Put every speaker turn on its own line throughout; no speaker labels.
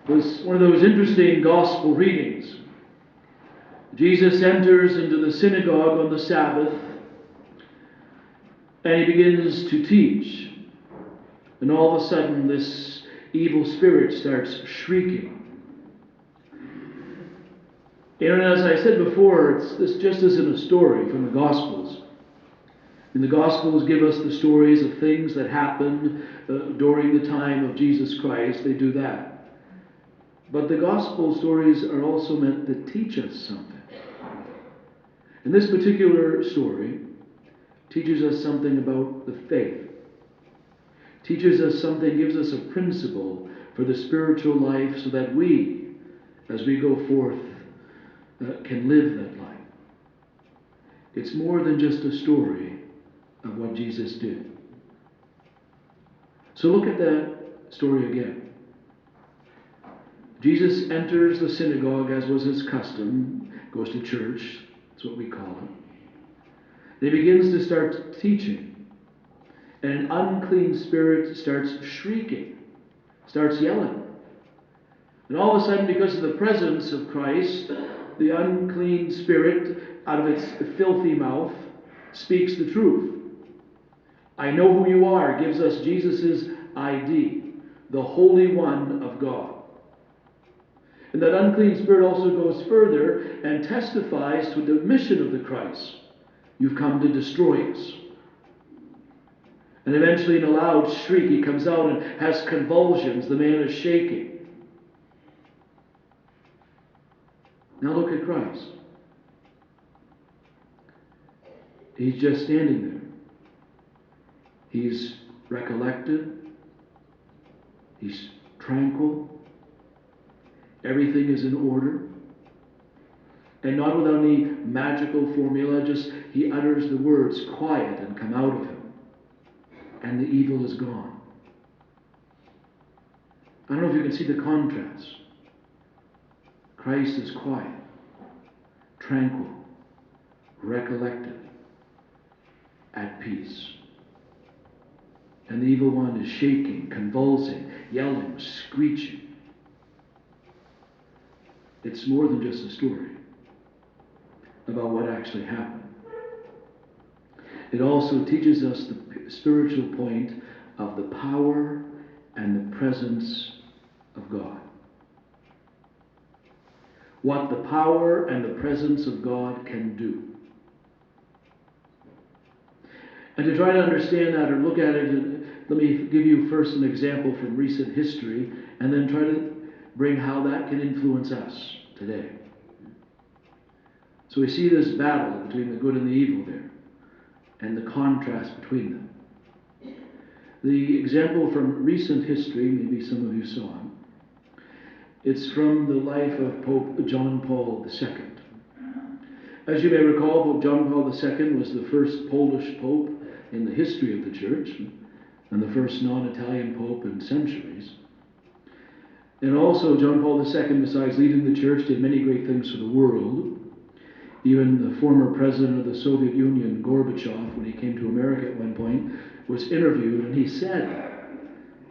was one of those interesting gospel readings. Jesus enters into the synagogue on the Sabbath, and he begins to teach. And all of a sudden, this evil spirit starts shrieking. And as I said before, this just isn't a story from the Gospels. And the Gospels give us the stories of things that happened during the time of Jesus Christ. They do that. But the Gospel stories are also meant to teach us something. And this particular story teaches us something about the faith. Teaches us something, gives us a principle for the spiritual life so that we, as we go forth, can live that life. It's more than just a story of what Jesus did. So look at that story again. Jesus enters the synagogue as was his custom, goes to church, that's what we call it. And he begins to start teaching. And an unclean spirit starts shrieking, starts yelling. And all of a sudden, because of the presence of Christ, the unclean spirit, out of its filthy mouth, speaks the truth. I know who you are, gives us Jesus' ID, the Holy One of God. And that unclean spirit also goes further and testifies to the mission of the Christ. You've come to destroy us. And eventually, in a loud shriek, he comes out and has convulsions. The man is shaking. Now look at Christ. He's just standing there. He's recollected. He's tranquil. Everything is in order. And not without any magical formula, just he utters the words, quiet, and come out of him. And the evil is gone. I don't know if you can see the contrast. Christ is quiet, tranquil, recollected, at peace. And the evil one is shaking, convulsing, yelling, screeching. It's more than just a story about what actually happened. It also teaches us the spiritual point of the power and the presence of God. What the power and the presence of God can do. And to try to understand that or look at it, let me give you first an example from recent history and then try to bring how that can influence us today. So we see this battle between the good and the evil there, and the contrast between them. The example from recent history, maybe some of you saw it, it's from the life of Pope John Paul II. As you may recall, Pope John Paul II was the first Polish pope in the history of the church, and the first non-Italian pope in centuries. And also, John Paul II, besides leading the church, did many great things for the world. Even the former president of the Soviet Union, Gorbachev, when he came to America at one point, was interviewed, and he said,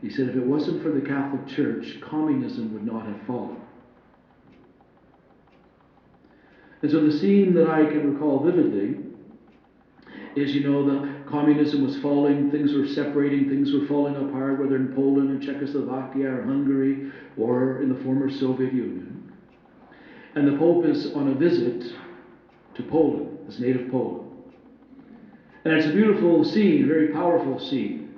if it wasn't for the Catholic Church, communism would not have fallen. And so the scene that I can recall vividly is, the communism was falling, things were separating, things were falling apart, whether in Poland or Czechoslovakia or Hungary or in the former Soviet Union. And the Pope is on a visit to Poland, his native Poland. And it's a beautiful scene, a very powerful scene.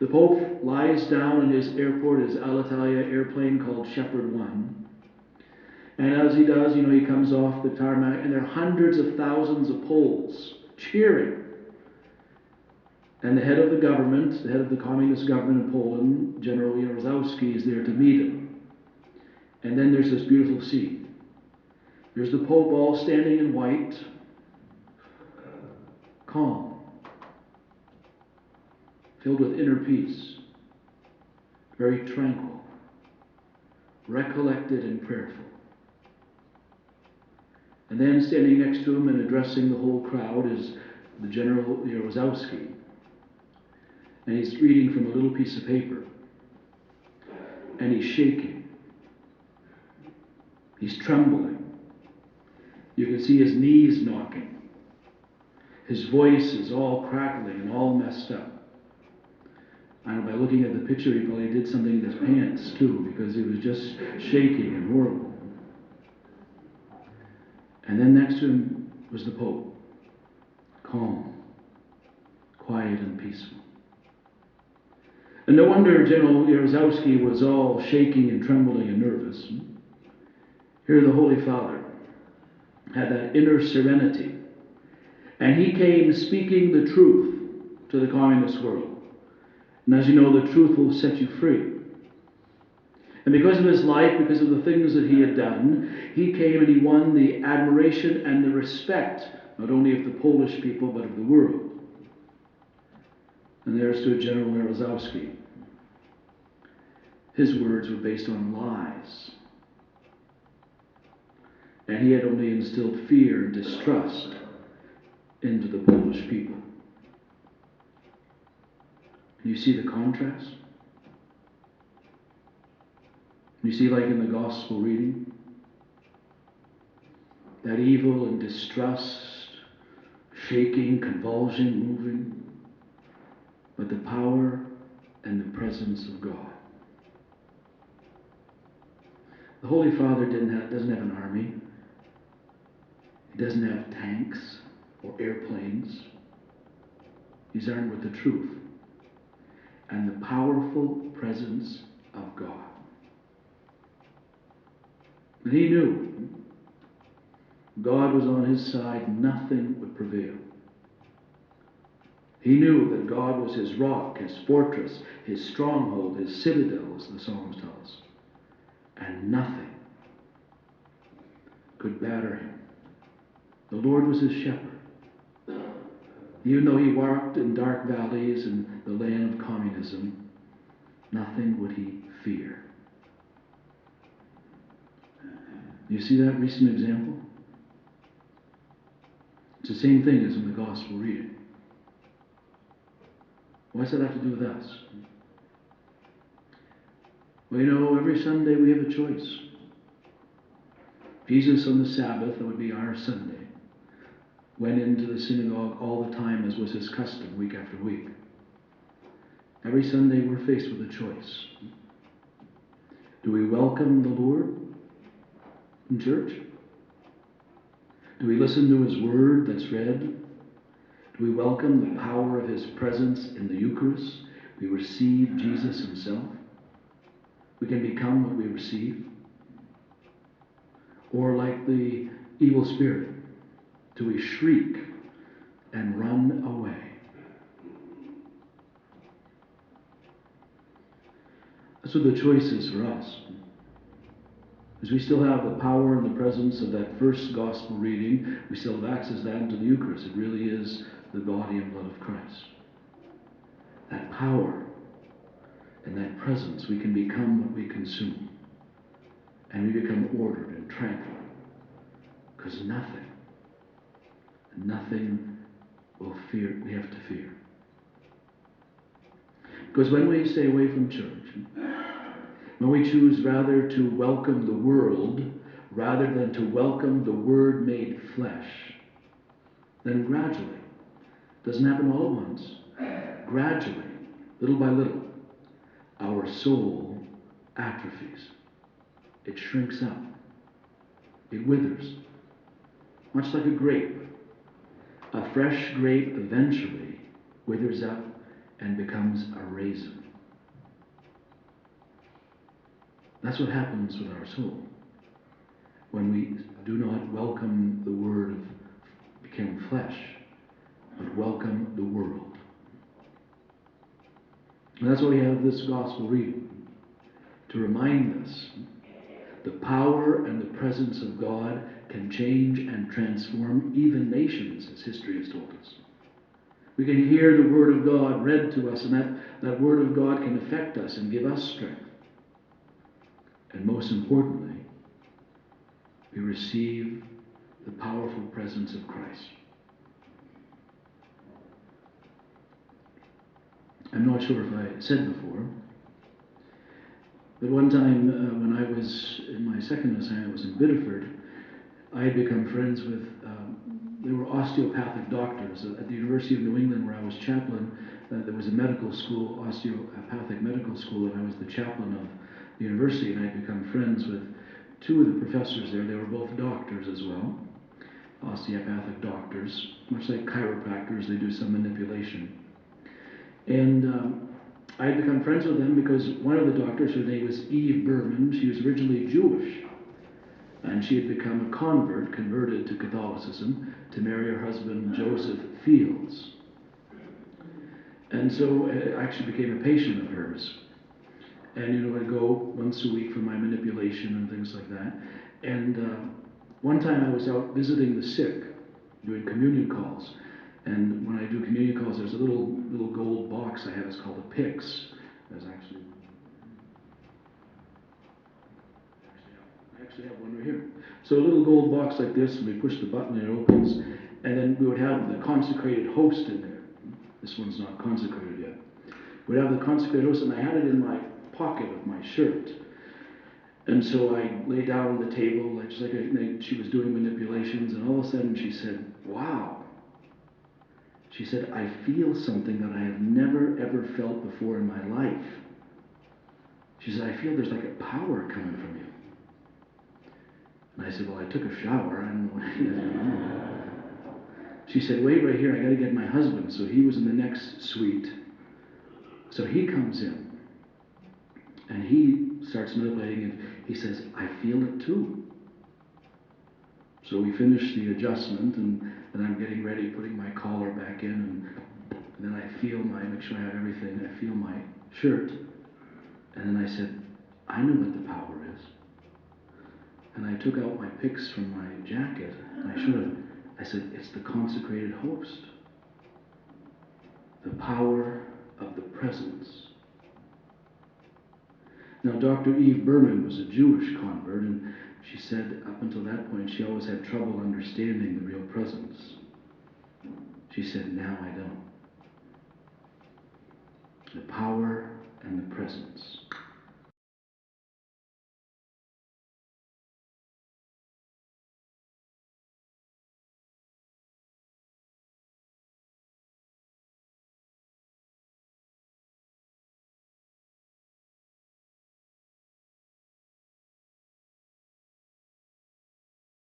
The Pope lies down in his airport, his Alitalia airplane called Shepherd 1. And as he does, he comes off the tarmac, and there are hundreds of thousands of Poles cheering. And the head of the government, the head of the communist government in Poland, General Jaruzelski, is there to meet him. And then there's this beautiful scene. There's the Pope all standing in white, calm, filled with inner peace, very tranquil, recollected and prayerful. And then standing next to him and addressing the whole crowd is the General Jaruzelski. And he's reading from a little piece of paper. And he's shaking. He's trembling. You can see his knees knocking. His voice is all crackling and all messed up. I know by looking at the picture, he probably did something in his pants too, because he was just shaking and horrible. And then next to him was the Pope, calm, quiet and peaceful. And no wonder General Jaruzelski was all shaking and trembling and nervous. Here the Holy Father had that inner serenity. And he came speaking the truth to the communist world. And as you know, the truth will set you free. And because of his life, because of the things that he had done, he came and he won the admiration and the respect, not only of the Polish people, but of the world. And there stood General Jaruzelski. His words were based on lies. And he had only instilled fear and distrust into the Polish people. And you see the contrast? You see, like in the gospel reading, that evil and distrust, shaking, convulsion, moving, but the power and the presence of God. The Holy Father doesn't have an army. He doesn't have tanks or airplanes. He's armed with the truth and the powerful presence of God. And he knew God was on his side, nothing would prevail. He knew that God was his rock, his fortress, his stronghold, his citadel, as the Psalms tell us. And nothing could batter him. The Lord was his shepherd. Even though he walked in dark valleys in the land of communism, nothing would he fear. You see that recent example? It's the same thing as in the gospel reading. What's that have to do with us? Well, you know, every Sunday we have a choice. Jesus on the Sabbath, that would be our Sunday, went into the synagogue all the time, as was his custom, week after week. Every Sunday we're faced with a choice. Do we welcome the Lord in church? Do we listen to his word that's read? Do we welcome the power of his presence in the Eucharist? We receive Jesus himself. We can become what we receive. Or like the evil spirit, do we shriek and run away? That's what the choice is for us. As we still have the power and the presence of that first gospel reading, we still have access to that into the Eucharist. It really is the body and blood of Christ. That power and that presence, we can become what we consume. And we become ordered and tranquil. Because nothing will fear, we have to fear. Because when we stay away from church, when we choose rather to welcome the world rather than to welcome the Word made flesh, then gradually, doesn't happen all at once, gradually, little by little, our soul atrophies. It shrinks up. It withers. Much like a grape. A fresh grape eventually withers up and becomes a raisin. That's what happens with our soul when we do not welcome the Word of became flesh, but welcome the world. And that's why we have this gospel reading, to remind us the power and the presence of God can change and transform even nations, as history has told us. We can hear the Word of God read to us, and that Word of God can affect us and give us strength. And most importantly, we receive the powerful presence of Christ. I'm not sure if I said before, But one time, when I was in my second assignment, was in Biddeford, I had become friends with, there were osteopathic doctors at the University of New England where I was chaplain. There was a medical school, osteopathic medical school, and I was the chaplain of the university, and I had become friends with two of the professors there. They were both doctors as well, osteopathic doctors, much like chiropractors. They do some manipulation. And I had become friends with them because one of the doctors, her name was Eve Berman, she was originally Jewish. And she had become a converted to Catholicism, to marry her husband, Joseph Fields. And so I actually became a patient of hers. And I'd go once a week for my manipulation and things like that. And one time I was out visiting the sick, doing communion calls. And when I do communion calls, there's a little gold box I have. It's called a pyx. I actually have one right here. So a little gold box like this, and we push the button and it opens. And then we would have the consecrated host in there. This one's not consecrated yet. We'd have the consecrated host, and I had it in my pocket of my shirt. And so I lay down on the table, just like she was doing manipulations, and all of a sudden she said, "Wow." She said, "I feel something that I have never, ever felt before in my life." She said, "I feel there's like a power coming from you." And I said, "Well, I took a shower. I don't know." She said, "Wait right here. I got to get my husband." So he was in the next suite. So he comes in. And he starts manipulating, and he says, "I feel it too." So we finish the adjustment, and I'm getting ready, putting my collar back in, and then I feel make sure I have everything. I feel my shirt. And then I said, "I know what the power is." And I took out my pyx from my jacket, and I showed it. I said, "It's the consecrated host. The power of the presence." Now, Dr. Eve Berman was a Jewish convert, and she said up until that point she always had trouble understanding the real presence. She said, "Now I don't." The power and the presence.